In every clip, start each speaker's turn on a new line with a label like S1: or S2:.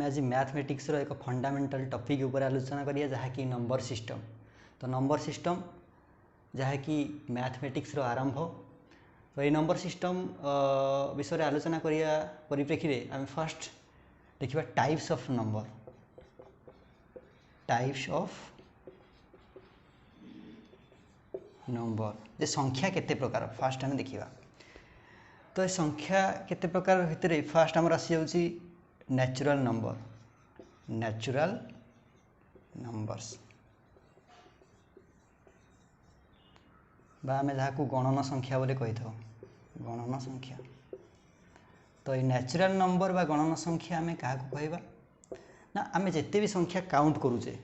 S1: आम आज मैथमेटिक्स एक फंडामेंटल टॉपिक ऊपर आलोचना करिया जहाँकि नंबर सिस्टम। तो नंबर सिस्टम जहाँकि मैथमेटिक्स आरंभ। तो ये नंबर सिस्टम विषय आलोचना करिया परिप्रेक्षी में आम फर्स्ट देखिए types of number. Types of number जे संख्या केते प्रकार फास्ट आम देखा। तो संख्या केते प्रकार भितर फास्ट आमर आसी जाउची नेचुरल नंबर। नेचुरल नंबर्स बा आम जहाँ को गणन संख्या बोले कही था गणन संख्या। तो ये नेचुरल नंबर बा गणन संख्या आम क्या कहवा ना आम जिते भी संख्या काउंट करुचे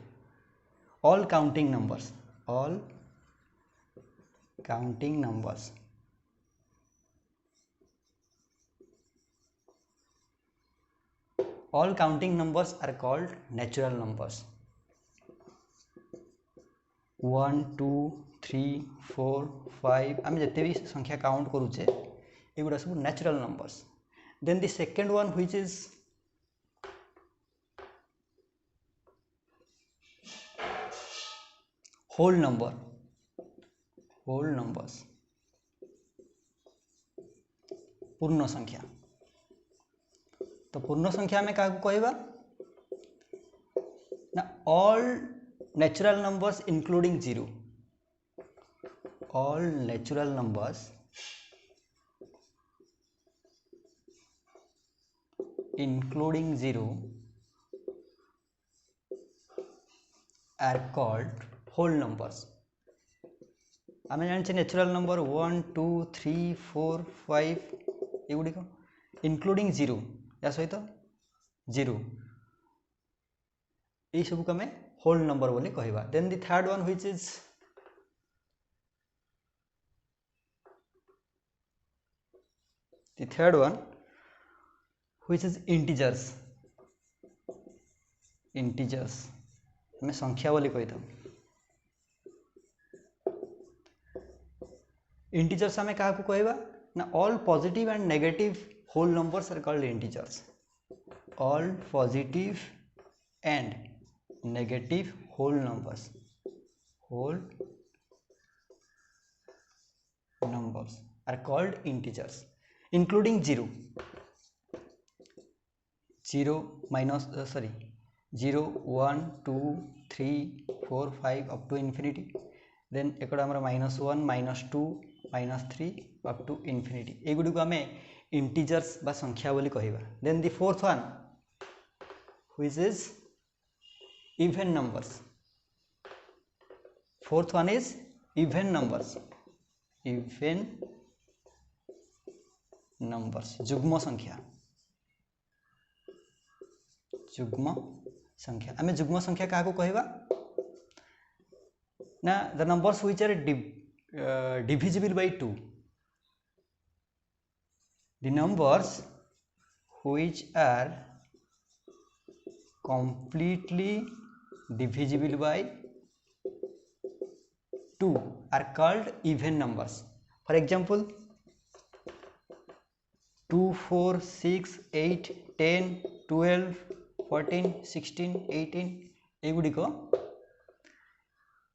S1: all counting numbers. All counting numbers all counting numbers are called natural numbers. 1 2 3 4 5 आम जिते भी संख्या काउंट करुचे एगुड़ा सब natural numbers. Then the second one which is whole number. Whole numbers पूर्ण संख्या। तो पूर्ण संख्या में क्या कहवा ना all natural numbers including zero. All natural numbers including zero are called whole numbers. आम जाने नेचुरल नंबर 1 2 3 4 5 एगुड़िक इंक्लूडिंग जीरो या सहित जीरो ये सब को आम होल नंबर बोली कहवा। Then the third one which is integers. Integers आम संख्या बोली कही था। इंटीजर्स आम क्या कहवा ना all positive and negative whole numbers are called integers. All positive and negative whole numbers are called integers including zero minus 0 1 2 3 4 5 up to infinity. then एकड़ा हमर -1 -2 -3 up to infinity एगुड़ी को आम इंटीजर्स बा संख्या बोली कहवा। Then the fourth one which is even numbers. Fourth one is even numbers. Even numbers जुग्म संख्या। जुग्म संख्या आम जुग्म संख्या क्या कहवा ना the numbers which are divisible by 2। The numbers which are completely divisible by 2 are called even numbers. For example 2 4 6 8 10 12 14 16 18 एगुड़िक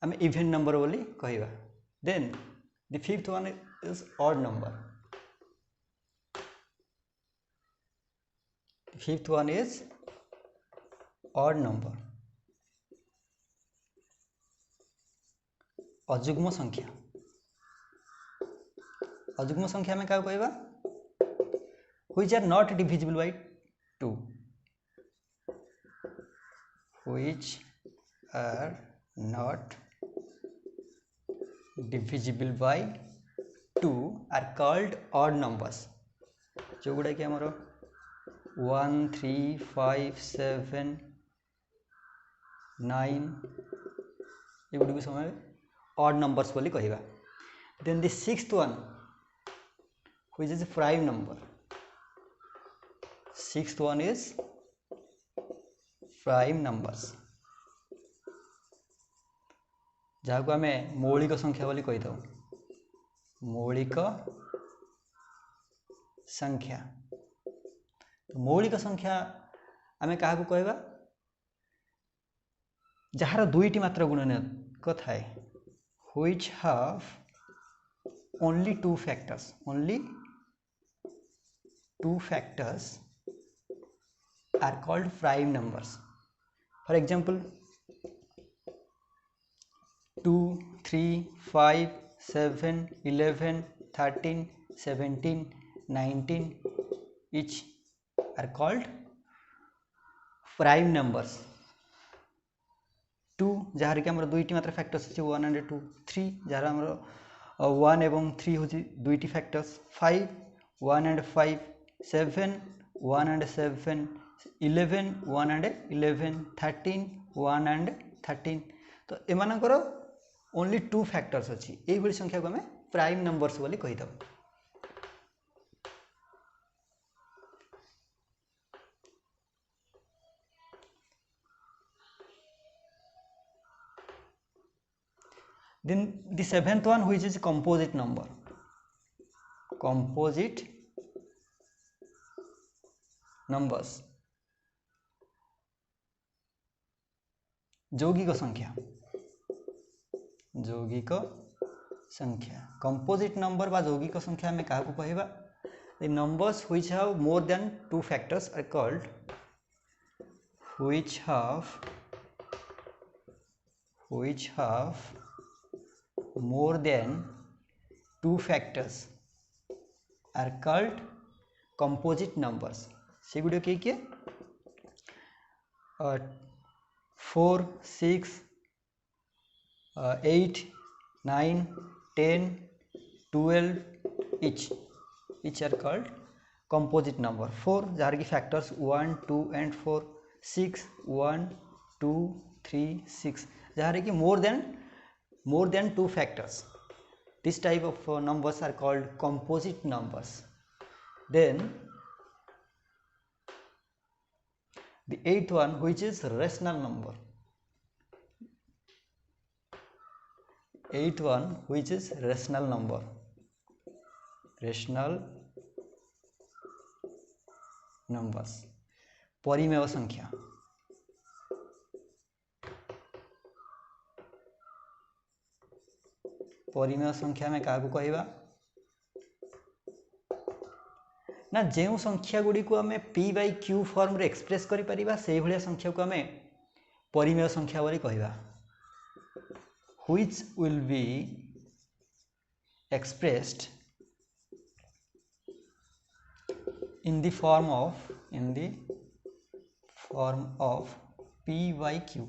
S1: आम इवन नंबर बोली कहवा। Then the fifth one is odd number. Fifth one is odd number अजुग्म संख्या। अजुग्म संख्या में क्या कहवा which are not divisible by 2। Which are not divisible by 2 are called odd numbers. जो गुड़ा कि आमर 1 3 5 7 9 एगुड़ी को समय ऑड नंबर्स बोली कहवा। Then the sixth one which is prime number. Sixth one is prime numbers जहाँ को आम मौलिक संख्या बोली कही था। मौलिक संख्या मौलिक संख्या आमे क्या कहवा जार दुईटी मात्र गुणनक थाए which have only two factors are called prime numbers. For example 2 3 5 7 11 13 17 19 each are called prime numbers. 2 जहाँ कि आमर दुईटी मात्र फैक्टर्स अच्छे 1 एंड 2 3 जहाँ आमर 1 एवं 3 हूँ दुईटी factors 5 1 and 5 7 1 and 7 11 1 and 11 13 1 and 13 तो एमानकर ओनली 2 फैक्टर्स अच्छी यही संख्या को आम प्राइम नंबर्स बोली कहीदे. Then the seventh one, which is composite number. Composite numbers. यौगिक संख्या composite number बा यौगिक संख्या में क्या कहवा the numbers which have more than 2 factors are called which have more than 2 factors are called composite numbers. से गुड़े किए 4 6 8 9 10 12 each are called composite number. 4 jar की factors 1 2 and 4 6 1 2 3 6 जार की more than 2 factors. This type of numbers are called composite numbers. Then the eighth one, which is rational number. Eighth one, which is rational number. Rational numbers. परिमेय संख्या. परिमेय संख्या में क्या कहवा ना जो संख्या गुड़ी को आम पी बाई क्यू फॉर्म रे एक्सप्रेस करि परिबा से भलिया संख्या को आम परिमेय संख्या बोली कहवा which will be expressed in the form of p by q.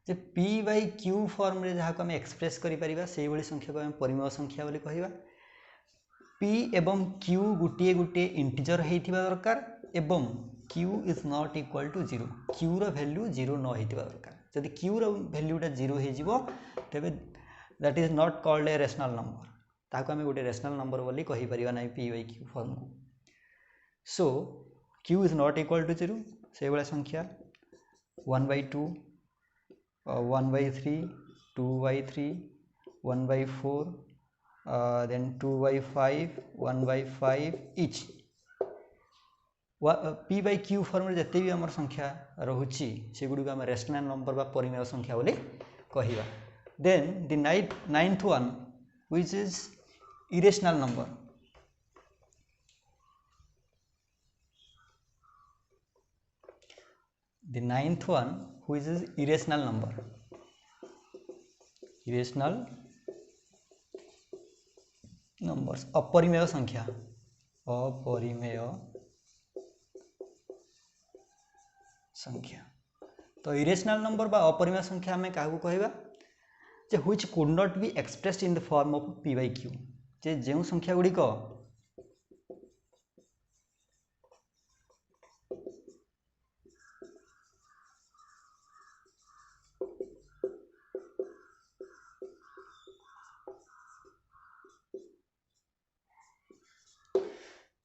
S1: J p by q form रे जहाँ को आम एक्सप्रेस करि परिबा से भली संख्या को आम परिमेय संख्या बोली कहवा. p एवं q गोटे गोटे इंटीजर होइथिबा दरकार एवं q is not equal to 0. q रो वैल्यू 0 न होइथिबा दरकार. जदि q रो वैल्यूटा 0 हो जिवो तबे that is not called a rational number. ताको आम गोटे रेशनल नंबर बोली कहि परिबा नै p by q फॉर्म को. So q is not equal to 0 से वाला संख्या 1 by 2 1 by 3 2 by 3 1 by 4 then 2 by 5 1 by 5 each. p by q form रे जते भी हमर संख्या रहुची से गुडी को हम रेशनल नंबर बा परिमेय संख्या बोली कहिबा. Then the ninth one, which is irrational number. The ninth one, which is irrational number. Irrational numbers. अपरिमेय संख्या. अपरिमेय संख्या. तो irrational number बा अपरिमेय संख्या में क्या कहवा जे which could not be expressed in the form of p by q. जे जो संख्या गुड़ी को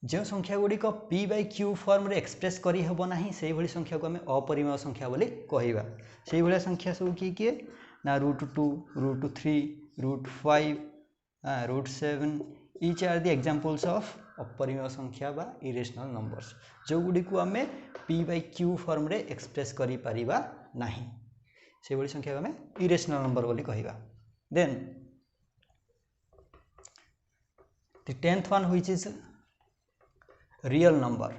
S1: जो संख्या गुड़ी को p by q फॉर्म रे एक्सप्रेस करी हबो नाही से भली संख्या को हमें अपरिमेय संख्या बोली कहवा. से भली संख्या सब किए ना √2 √3 √5 √7 each are the examples of अपरिमेय संख्या बा इरेशनल नंबर्स जो गुडी को हमें p by q फॉर्म रे एक्सप्रेस करि परिबा नाही से बड़ी संख्या को हमें इरेशनल नंबर बोली कहिबा। Then the 10th one which is real number,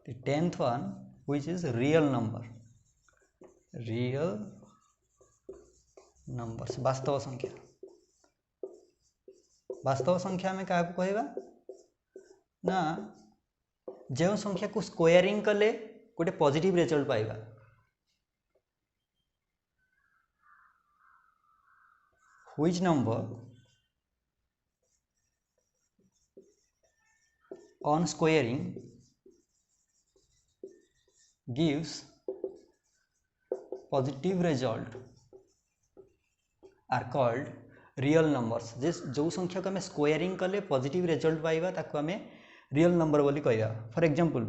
S1: the 10th one which is real numbers वास्तव संख्या। वास्तव संख्या में क्या कहवा ना जो संख्या को स्क्वायरिंग कले गोटे पॉजिटिव रिजल्ट पाइबा। Which number on squaring gives positive result are called real numbers. जो संख्या को आम स्क्वायरिंग कले पॉजिटिव रिजल्ट पाइबा ताको आम रियल नंबर बोली कहवा। फॉर एग्जांपल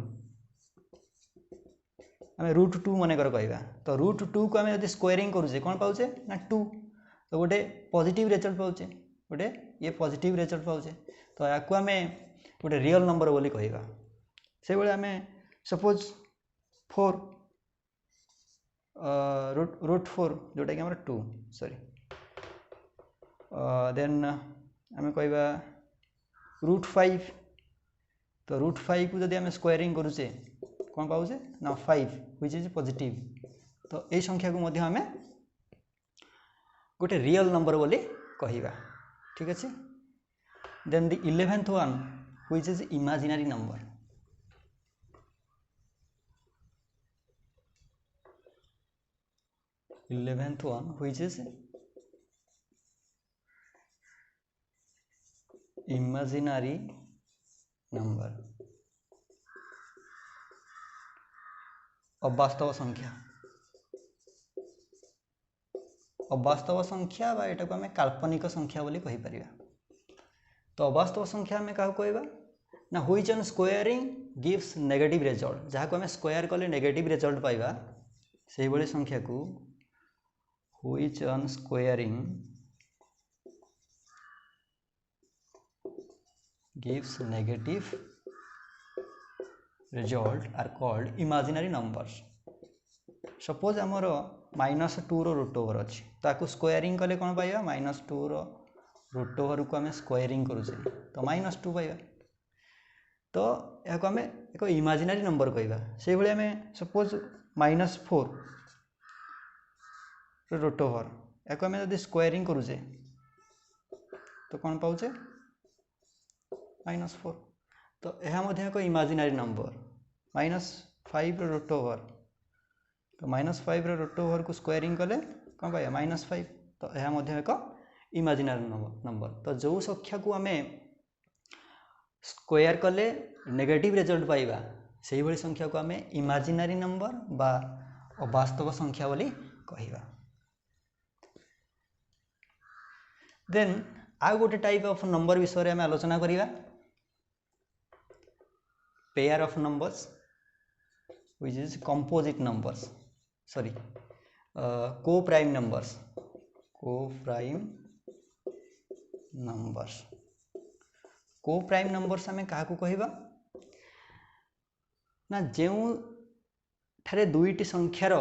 S1: आम √2 मनकर कहवा तो √2 को आम जब स्क्वायरिंग करूचे कौन पाचे ना 2 तो गोटे पॉजिटिव रिजल्ट पाचे गोटे ये पॉजिटिव रिजल्ट पाचे तो या आम गोटे रियल नंबर बोली कहवा। से बेले आम सपोज 4 √4 जोटा कि आम 2 सॉरी देन आम कहवा √5 तो √5 को जब आम स्क्वायरिंग करूचे कौन पाचे ना 5 व्हिच इज पॉजिटिव तो ये संख्या को मध्य आम गोटे रियल नंबर बोली कहवा। ठीक अच्छे। Then the 11th one which is imaginary number. Eleventh one which is imaginary number. अवास्तव संख्या। अवास्तव संख्या बा एटा को आम काल्पनिक संख्या बोली कहि परिबा। तो अवास्तव संख्या में क्या कहवा ना which on squaring gives negative result जहाँ को आम स्क्वायर कले नेगेटिव रिजल्ट पाइबा से बड़ी संख्या को which on squaring gives negative result are called imaginary numbers। Suppose आमर -2 √ओवर अच्छी ताकू स्क्वायरिंग कले कौन पाइबा -2 √ओवर को आम स्क्वायरिंग करूचे तो -2 पाइबा तो या आम एक इमेजिनरी नंबर कहवा। से भाई आम सपोज -4 √ओवर या आम जब स्क्वायरिंग करूचे तो कौन पाचे -4 तो यह एक इमेजिनरी नंबर। -5 √ओवर तो -5 √ओवर को स्क्वायरिंग कले कौन पाइबा -5 तो यह एक इमेजिनरी नंबर। तो जो संख्या को आम स्क्वायर कले नेगेटिव रिजल्ट पाइबा से भाई संख्या को आम इमेजिनरी नंबर बा अवास्तव संख्या बोली कहवा। देन आउ गोटे टाइप ऑफ नंबर विषय में आलोचना करिबा pair of numbers which is composite numbers sorry को प्राइम नंबर्स। को प्राइम नंबर्स आम क्या कहवा ना जो ठारे दुईटी संख्यार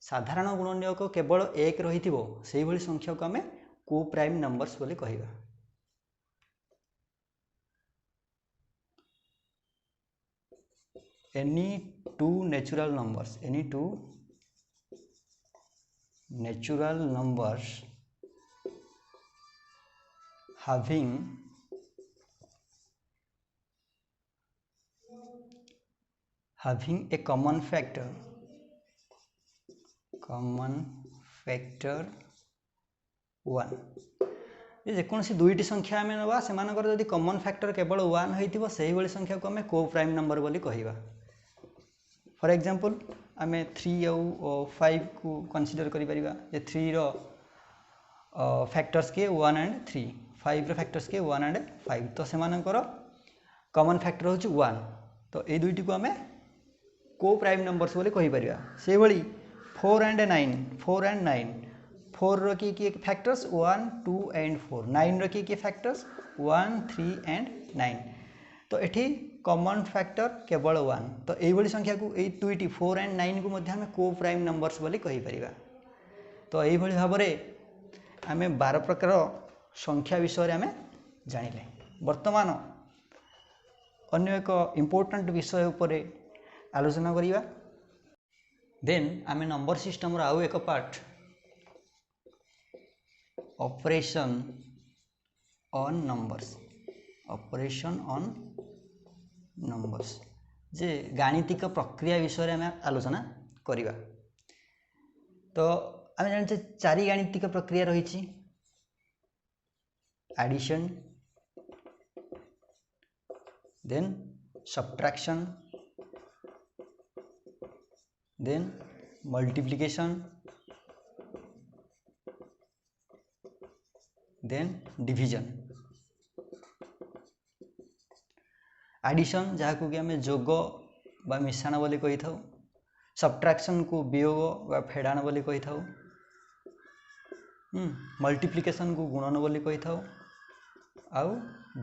S1: साधारण गुणनीयक केवल 1 रही से भाई संख्या को आम को प्राइम नंबर्स बोली कहवा। any two natural numbers having a common factor 1 जेकोसी दुईटी संख्या आम ना से जदि कॉमन फैक्टर केवल 1 होइतिबो सेही वाली संख्या को आम को प्राइम नंबर बोली कहवा। फॉर एग्जांपल आम 3 और 5 को कंसीडर करि परिबा जे 3 रो फैक्टर्स के 1 एंड 3 5 रो फैक्टर्स के 1 एंड 5 तो से कॉमन फैक्टर होची 1 तो ये दुईटी को आम को प्राइम नंबर्स बोली कहि परिबा। से भली 4 एंड 9 4 रो किए फैक्टर्स 1 2 एंड 4, 9 रो किए फैक्टर्स 1 3 एंड 9। तो एठी कॉमन फैक्टर केवल 1। तो यही संख्या को यही दुईटी 4 एंड 9 को मध्य आम को प्राइम नंबर्स बोली कहीपर। तो यही भाव में आम 12 प्रकार संख्या विषय आम जानिले। वर्तमान अन्य एक इम्पोर्टेंट विषय उपर आलोचना करिबा। देन आम नंबर सिस्टम आउ एक part operation on numbers, operation on numbers जे गाणितिक प्रक्रिया विषय आम आलोचना करिबा। तो आम जाने 4 गाणितिक प्रक्रिया रही: addition, then subtraction, then multiplication, then division. Addition जहाँ कि आम जोग बा मिश्रण बोली कही था, सब्ट्रैक्शन को वियोग बा फेड़ाण बोली कही था, मल्टीप्लिकेशन को गुणन बोली कही था, आउ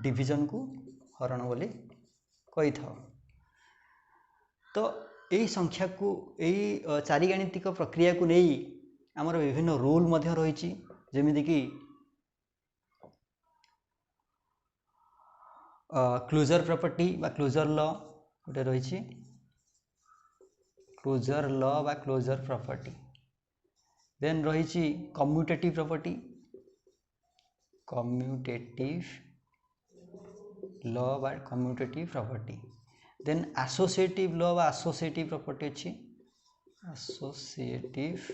S1: डिविजन को हरण बोली कही था। तो यही संख्या को यही 4 गाणितिक प्रक्रिया को नहीं आमर विभिन्न रूल मध्य रही, जमीती कि क्लोजर प्रॉपर्टी बा क्लोजर लॉ गोटे रही, क्लोजर लॉ बा क्लोजर प्रॉपर्टी। देन रही कम्यूटेटिव प्रॉपर्टी, कम्यूटेटिव लॉ बा commutative property. Then associative law बा एसोसिएटिव प्रॉपर्टी अच्छी, एसोसिएटिव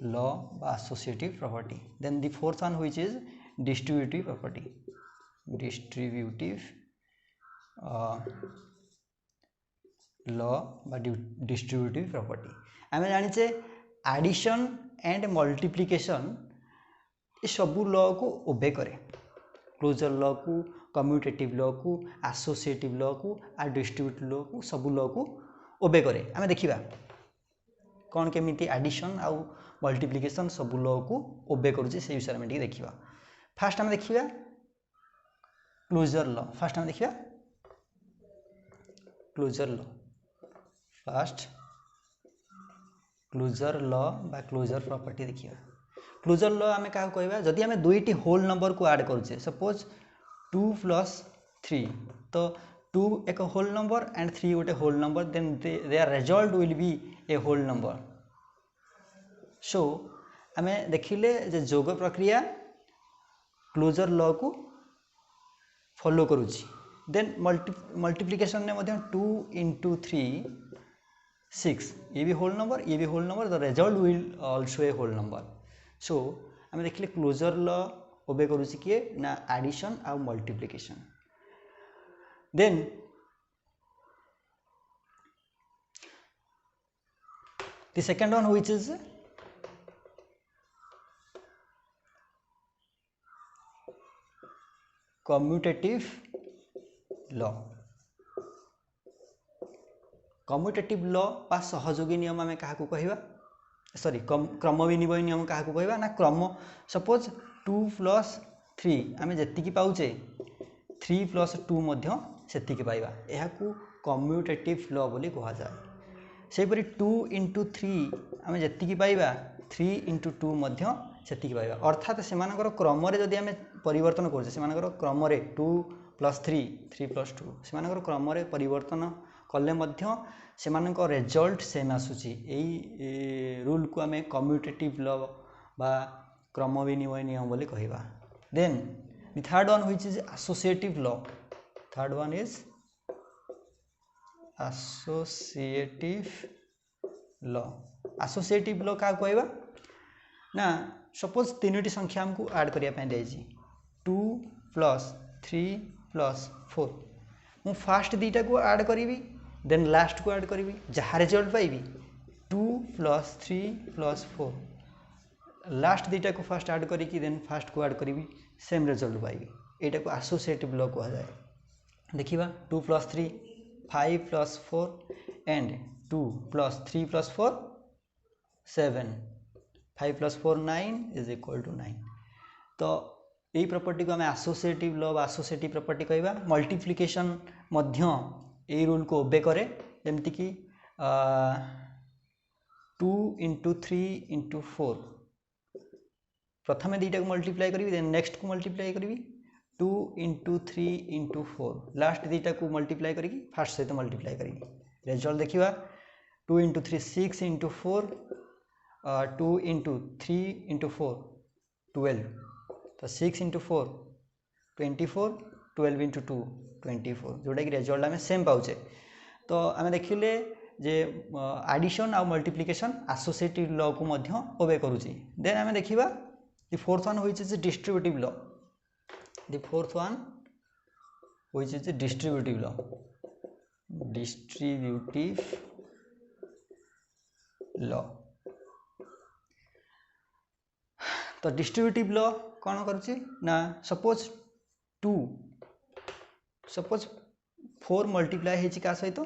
S1: लॉ बा associative property. Then the fourth one which is distributive property, distributive law बा distributive property. आम जाने addition and multiplication ये सबू लॉ को ओबे करे, क्लोजर लॉ को, कम्यूटेटिव लॉ को, एसोसिएटिव लॉ को और डिस्ट्रीब्यूटिव लॉ को, सबू लॉ को ओबे करे। आम देखिबा कौन केमिति एडिशन आउ मल्टीप्लिकेशन सबू लॉ को ओबे करूचे से विषय में देखिबा। फास्ट आम देखिबा क्लोजर लॉ। फास्ट आम देखिबा closure law. First closure law बा क्लोजर प्रॉपर्टी देखिबा। क्लोजर लॉ आम क्या कहवा, जदि आम दुईटी होल नंबर को ऐड करुचे, सपोज 2 + 3, तो 2 एक होल नंबर एंड 3 गोटे whole number, then their result will be a whole number. So आम देखिले जे जोग प्रक्रिया क्लोजर लॉ को फॉलो करुची। देन मल्टीप्लिकेशन ने 2 × 3 6, ये भी होल नंबर, ये भी whole number, the result will also a whole number. So आम देखिले क्लोजर लॉ ओबे करुची किए ना एडिशन आउ multiplication. Then the second one which is commutative law. Commutative law बा सहयोगी नियम आम क्या कहवा, सॉरी क्रम विनिमय नियम क्या कहवा ना क्रम। सपोज 2 + 3 आम जी पाचे 3 + 2 से पाइबा, यह कम्यूटेटिव लॉ बोली कह जाए। सेपरी 2 × 3 आम जी पाइबा 3 × 2 से पाइबा। अर्थात से क्रम जदि आम परिवर्तन करें, से क्रम 2 + 3 3 + 2 से क्रम परिवर्तन कले से रिजल्ट सेम आसूची। यही रूल को आम कम्यूटेटिव लॉ बा क्रम विनिमय नियम बोली कहवा। Then the third one which is associative law. Third one is associative law. Associative law क्या कहवा ना, सपोज 3टी संख्या हमको ऐड करने दी 2 + 3 + 4, मु फास्ट दीटा को ऐड करी, देन लास्ट को ऐड करी, जहाँ रिजल्ट पाइबी 2 + 3 + 4, लास्ट दीटा को फास्ट ऐड करी, देन फास्ट को ऐड करी, सेम रिजल्ट पाइबी। यहाँ को एसोसिएटिव लॉ कह जाए। देखिबा 2 + 3 5 + 4 एंड 2 + 3 + 4 7, 5 + 4 9 = 9। तो यही प्रॉपर्टी को आम एसोसिएटिव लॉ एसोसिएटिव प्रॉपर्टी कहवा। मल्टीप्लिकेशन मध्य यही रूल को ओबे करे, जमती कि 2 × 3 × 4 प्रथम दुईटा को मल्टीप्लाई करी, देन नेक्स्ट को मल्टीप्लाई करी 2 × 3 × 4 लास्ट दुईटा को मल्टीप्लाई करी फास्ट सहित मल्टीप्लाई करी रिजल्ट देखा 2 × 3 6 × 4 2 × 3 × 4 12 तो 6 × 4 24 12 × 2 24 जोटा कि रिजल्ट आम सेम पाचे। तो आम देखिले जे एडिशन आ मल्टीप्लिकेशन एसोसिएटिव लॉ को मध्य ओबे करूची। देन आम देखिबा the fourth one which is a distributive law. The fourth one which is a distributive law. Distributive law. तो distributive law कौन करुची ना सपोज 4 मल्टीप्लाई हेची का सहित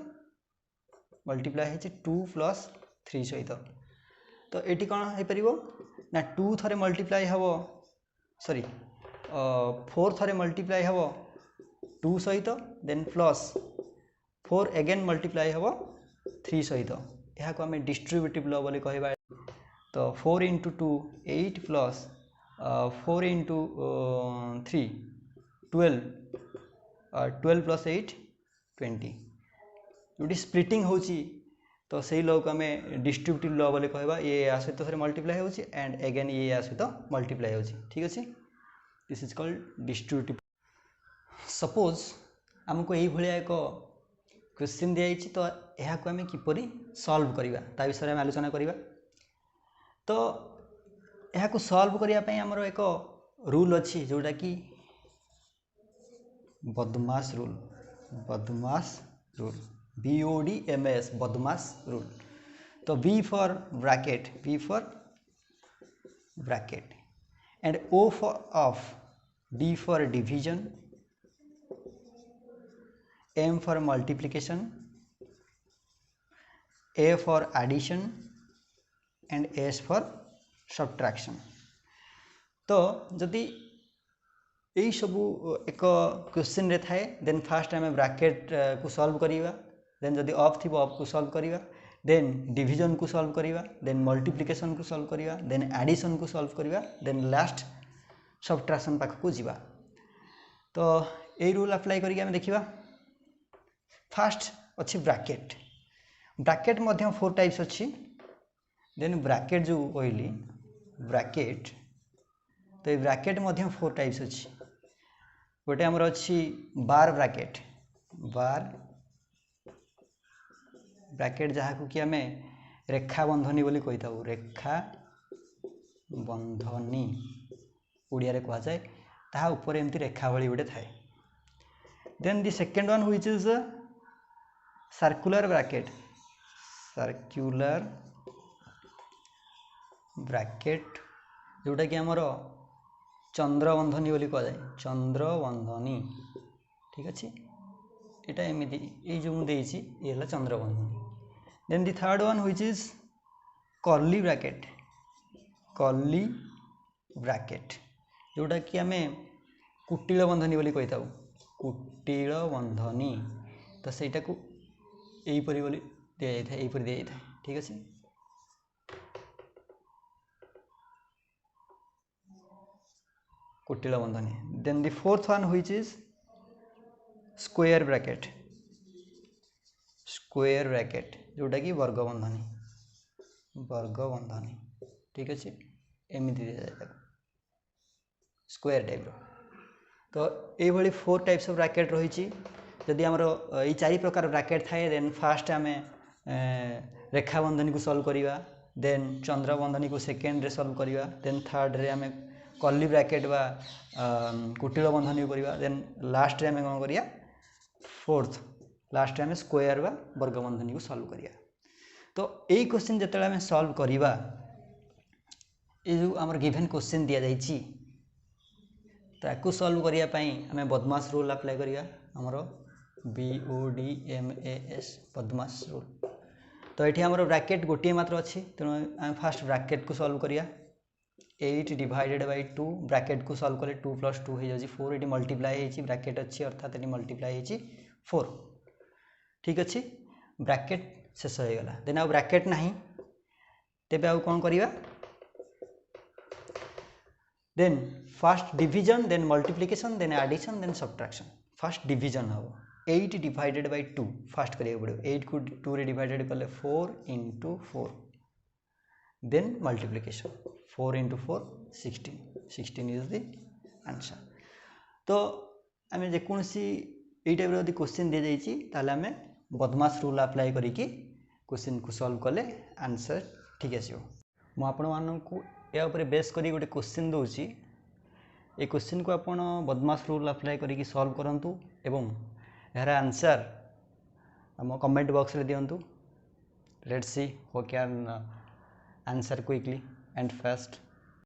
S1: मल्टीप्लाई हेची 2 + 3 सहित। तो एटी कौन हो परिबो ना 2 थरे मल्टीप्लाई हम सॉरी 4 थरे मल्टीप्लाई हम 2 सहित देन प्लस 4 अगेन मल्टीप्लाई हम 3 सहित यह को आम डिस्ट्रीब्यूटिव लॉ बोली कहबा। तो 4 × 2 8 प्लस 4 × 3 12 12 + 8 20 जोटी स्प्लिटिंग होची। तो सही लॉ को आम डिस्ट्रीब्यूटिव लॉ बोले कहबा। ये या सहित थरे मल्टीप्लाई होची एंड अगेन ये या सहित मल्टीप्लाई होची। ठीक अछि, this is called distributive. Suppose हमको यही भलिया एक क्वेश्चन दिया जाइछि, तो यह को आम किपरि सॉल्व करिवा ता विषय में आलोचना करिवा। तो यह को सॉल्व करिया पई हमरो एक रूल अछि जोटा कि बदमाश रूल। बदमाश रूल BODMAS बदमाश रूल। तो B for bracket and O for of, D for division, M for multiplication, A for addition and S for subtraction। तो जदि यही सबू एक क्वेश्चन रे थाए देन फास्ट आम ब्रैकेट को सॉल्व करिवा, देन जदि ऑफ थी ऑफ को सॉल्व करिवा, देन डिवीजन को सॉल्व करिवा, देन मल्टीप्लिकेशन को सॉल्व करिवा, देन एडिशन को सॉल्व करिवा, देन लास्ट सबट्रैक्शन पाख को जीवा। तो यही रूल अप्लाई करके आम देखिबा। फास्ट अच्छी ब्रैकेट। ब्रैकेट मध्य 4 टाइप्स अच्छी। देन ब्रैकेट जो कहली ब्रैकेट, तो ये ब्रैकेट मध्य 4 टाइप्स अच्छी। गोटे आमर अच्छी बार ब्रैकेट। बार ब्रैकेट जहाँ को कि आम रेखा बंधनी बोली कही था। रेखा बंधनी ओडिया रे कहा जाए, ताहा ऊपर एमती रेखा भली गोटे थाए। Then the second one which is circular bracket. Circular bracket जोटा कि आमर चंद्रबंधनी बोली कह जाए। चंद्रबंधनी ठीक अच्छे, यहाँ एमती ये जो मुझे ये है चंद्रबंधनी। Then the third one which is curly bracket. Curly bracket जोटा कि आम कुटिल बंधनी बोली कही था। कुटिल बंधनी तो सहीटा को यहीपरी बोली दि जाए, यहीपरी दि जाए। ठीक अच्छे, कुटिल बंधनी। Then the fourth one which is square bracket. Square bracket जोटा कि वर्ग बंधनी। वर्ग बंधनी ठीक अच्छे, एमती दि जाए स्क्वायर टाइप। तो ये 4 टाइप्स ऑफ ब्रैकेट रही। जदि आमर ये 4 प्रकार ब्रैकेट थाए, देन फास्ट आम रेखा बंधनी को सॉल्व करिवा, देन चंद्रबंधनी को सेकेंड रे सॉल्व करिवा, देन थर्ड रे आम कर्ली ब्रैकेट बा कुटिल बंधनी को करिवा, देन लास्ट रे आम कौन करिया फोर्थ लास्ट आम स्क्वायर बा वर्ग बंधनी को सॉल्व करिया। तो यही क्वेश्चन जिते आम सॉल्व करिवा, ये जो आमर गिवन क्वेश्चन दि जाइए ताकू सॉल्व करिया पई आम बदमाश रूल अप्लाई करिया। आमर BODMAS बदमाश रूल। तो ये आमर ब्रैकेट गोटे मात्र अच्छी, तेणु आम फास्ट ब्रैकेट को सॉल्व करिया। 8 डिवाइडेड बाय 2 ब्रैकेट को सॉल्व कले 2 + 2 हो जाए 4 ये मल्टीप्लाई हो ब्रैकेट अच्छी अर्थात ये मल्टीप्लाई हो 4 ठीक अच्छे ब्रैकेट शेष हो गला देन आ ब्रैकेट नहीं तेबे आ कौन करिवा then first division then multiplication then addition then subtraction first division हम 8 डिवाइडेड बाय 2 फास्ट करिया पड़ो 8 को 2 रे डिवाइडेड कले 4 × 4 then multiplication 4 × 4 16 is the answer तो आम जेकोसी ये टाइप यदि क्वेश्चन दी जाइए ताले आम बदमाश रूल अप्लाई करिकी क्वेश्चन को सॉल्व कले आंसर ठीक आसो मु आपण मानू या ऊपर बेस करी गोटे क्वेश्चन दूसरी ये क्वेश्चन को आपण बदमाश रूल अप्लाई करिकी सॉल्व करंतु एवं यार आंसर आम कमेंट बॉक्स रे दियंतु let's see who can answer quickly and fast